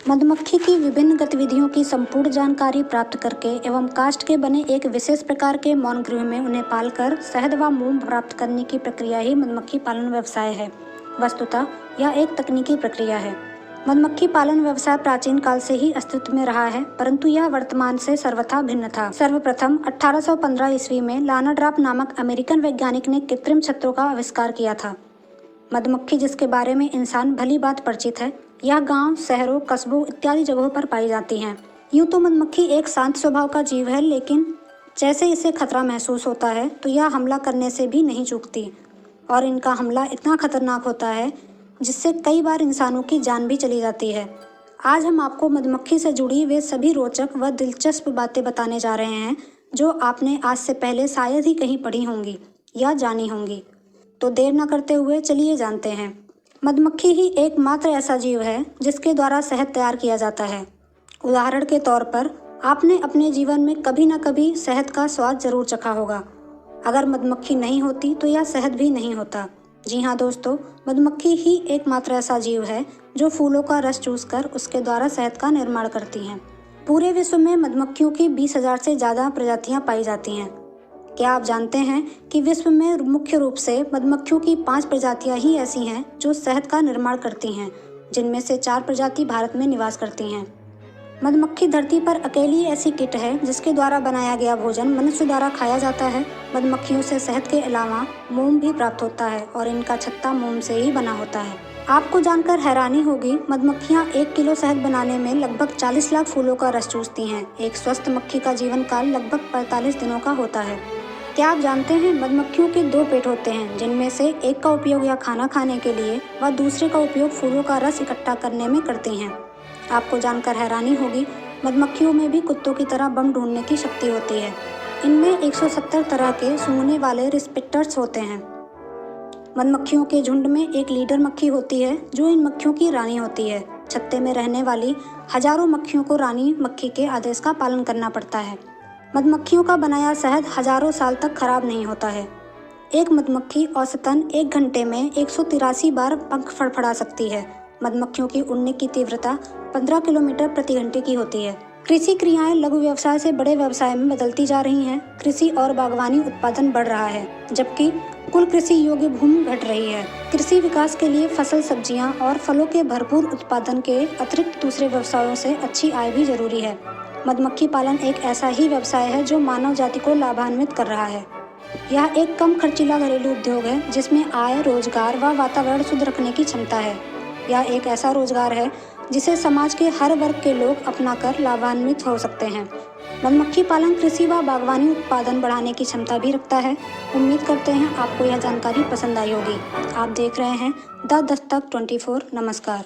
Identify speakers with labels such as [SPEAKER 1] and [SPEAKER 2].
[SPEAKER 1] मधुमक्खी की विभिन्न गतिविधियों की संपूर्ण जानकारी प्राप्त करके एवं काष्ठ के बने एक विशेष प्रकार के मौन गृह में उन्हें पालकर शहद व मोम प्राप्त करने की प्रक्रिया ही मधुमक्खी पालन व्यवसाय है। वस्तुतः यह एक तकनीकी प्रक्रिया है। मधुमक्खी पालन व्यवसाय प्राचीन काल से ही अस्तित्व में रहा है, परंतु यह वर्तमान से सर्वथा भिन्न था। सर्वप्रथम 1815 ईस्वी में लानाड्राप नामक अमेरिकन वैज्ञानिक ने कृत्रिम छत्रों का आविष्कार किया था। मधुमक्खी, जिसके बारे में इंसान भली बात परिचित है, यह गांव, शहरों, कस्बों इत्यादि जगहों पर पाई जाती हैं। यूं तो मधुमक्खी एक शांत स्वभाव का जीव है, लेकिन जैसे इसे खतरा महसूस होता है तो यह हमला करने से भी नहीं चूकती और इनका हमला इतना खतरनाक होता है जिससे कई बार इंसानों की जान भी चली जाती है। आज हम आपको मधुमक्खी से जुड़ी वे सभी रोचक व दिलचस्प बातें बताने जा रहे हैं जो आपने आज से पहले शायद ही कहीं पढ़ी होंगी या जानी होंगी। तो देर न करते हुए चलिए जानते हैं। मधुमक्खी ही एकमात्र ऐसा जीव है जिसके द्वारा शहद तैयार किया जाता है। उदाहरण के तौर पर आपने अपने जीवन में कभी न कभी शहद का स्वाद जरूर चखा होगा। अगर मधुमक्खी नहीं होती तो यह शहद भी नहीं होता। जी हाँ दोस्तों, मधुमक्खी ही एकमात्र ऐसा जीव है जो फूलों का रस चूसकर उसके द्वारा शहद का निर्माण करती हैं। पूरे विश्व में मधुमक्खियों की 20,000 से ज़्यादा प्रजातियाँ पाई जाती हैं। क्या आप जानते हैं कि विश्व में मुख्य रूप से मधुमक्खियों की 5 प्रजातियां ही ऐसी हैं जो शहद का निर्माण करती हैं, जिनमें से 4 प्रजाति भारत में निवास करती हैं। मधुमक्खी धरती पर अकेली ऐसी कीट है जिसके द्वारा बनाया गया भोजन मनुष्य द्वारा खाया जाता है। मधुमक्खियों से शहद के अलावा मोम भी प्राप्त होता है और इनका छत्ता मोम से ही बना होता है। आपको जानकर हैरानी होगी, मधुमक्खियाँ 1 किलो शहद बनाने में लगभग 40 लाख फूलों का रस चूसती हैं। एक स्वस्थ मक्खी का जीवन काल लगभग 45 दिनों का होता है। क्या आप जानते हैं मधुमक्खियों के 2 पेट होते हैं, जिनमें से एक का उपयोग या खाना खाने के लिए व दूसरे का उपयोग फूलों का रस इकट्ठा करने में करती हैं। आपको जानकर हैरानी होगी, मधुमक्खियों में भी कुत्तों की तरह बम ढूंढने की शक्ति होती है। इनमें 170 तरह के सूंघने वाले रिसेप्टर्स होते हैं। मधुमक्खियों के झुंड में एक लीडर मक्खी होती है जो इन मक्खियों की रानी होती है। छत्ते में रहने वाली हजारों मक्खियों को रानी मक्खी के आदेश का पालन करना पड़ता है। मधुमक्खियों का बनाया शहद हजारों साल तक खराब नहीं होता है। एक मधुमक्खी औसतन 1 घंटे में 183 बार पंख फड़फड़ा सकती है। मधुमक्खियों की उड़ने की तीव्रता 15 किलोमीटर प्रति घंटे की होती है। कृषि क्रियाएं लघु व्यवसाय से बड़े व्यवसाय में बदलती जा रही हैं। कृषि और बागवानी उत्पादन बढ़ रहा है, जबकि कुल कृषि योग्य भूमि घट रही है। कृषि विकास के लिए फसल, सब्जियां और फलों के भरपूर उत्पादन के अतिरिक्त दूसरे व्यवसायों से अच्छी आय भी जरूरी है। मधुमक्खी पालन एक ऐसा ही व्यवसाय है जो मानव जाति को लाभान्वित कर रहा है। यह एक कम खर्चीला घरेलू उद्योग है जिसमें आय, रोजगार व वातावरण शुद्ध रखने की क्षमता है। यह एक ऐसा रोजगार है जिसे समाज के हर वर्ग के लोग अपनाकर लाभान्वित हो सकते हैं। मधुमक्खी पालन कृषि व बागवानी उत्पादन बढ़ाने की क्षमता भी रखता है। उम्मीद करते हैं आपको यह जानकारी पसंद आई होगी। आप देख रहे हैं द दस्तक 24। नमस्कार।